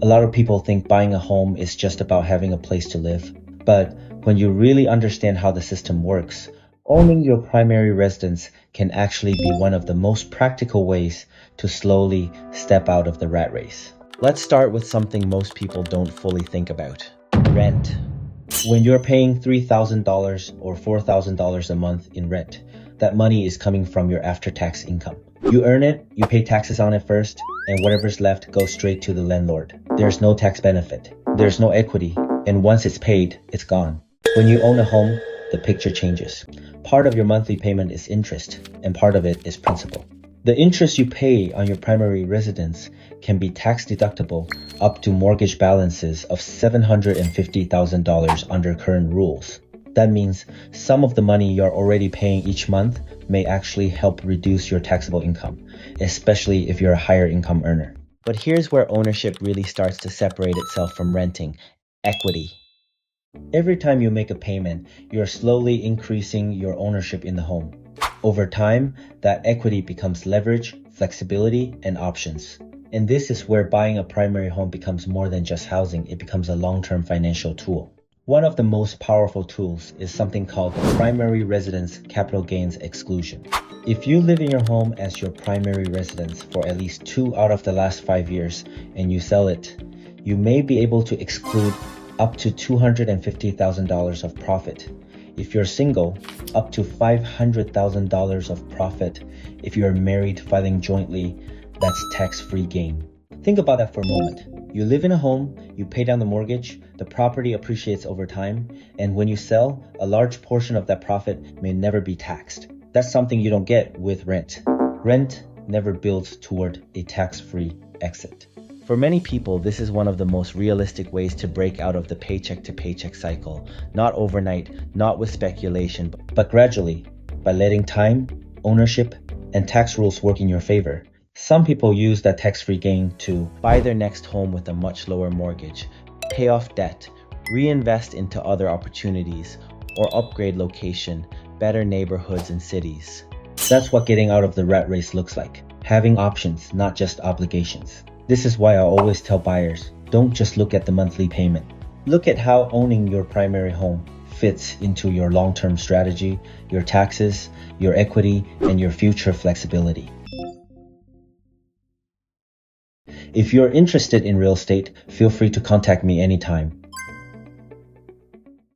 A lot of people think buying a home is just about having a place to live. But when you really understand how the system works, owning your primary residence can actually be one of the most practical ways to slowly step out of the rat race. Let's start with something most people don't fully think about: rent. When you're paying $3,000 or $4,000 a month in rent, that money is coming from your after-tax income. You earn it, you pay taxes on it first, and whatever's left goes straight to the landlord. There's no tax benefit, there's no equity, and once it's paid, it's gone. When you own a home, the picture changes. Part of your monthly payment is interest, and part of it is principal. The interest you pay on your primary residence can be tax deductible up to mortgage balances of $750,000 under current rules. That means some of the money you're already paying each month may actually help reduce your taxable income, especially if you're a higher income earner. But here's where ownership really starts to separate itself from renting: equity. Every time you make a payment, you're slowly increasing your ownership in the home. Over time, that equity becomes leverage, flexibility, and options. And this is where buying a primary home becomes more than just housing. It becomes a long-term financial tool. One of the most powerful tools is something called the primary residence capital gains exclusion. If you live in your home as your primary residence for at least 2 out of the last 5 years and you sell it, you may be able to exclude up to $250,000 of profit. If you're single, up to $500,000 of profit. If you're married filing jointly, that's tax-free gain. Think about that for a moment. You live in a home, you pay down the mortgage, the property appreciates over time, and when you sell, a large portion of that profit may never be taxed. That's something you don't get with rent. Rent never builds toward a tax-free exit. For many people, this is one of the most realistic ways to break out of the paycheck-to-paycheck cycle. Not overnight, not with speculation, but gradually, by letting time, ownership, and tax rules work in your favor. Some people use that tax-free gain to buy their next home with a much lower mortgage, pay off debt, reinvest into other opportunities, or upgrade location, better neighborhoods and cities. That's what getting out of the rat race looks like. Having options, not just obligations. This is why I always tell buyers, don't just look at the monthly payment. Look at how owning your primary home fits into your long-term strategy, your taxes, your equity, and your future flexibility. If you're interested in real estate, feel free to contact me anytime.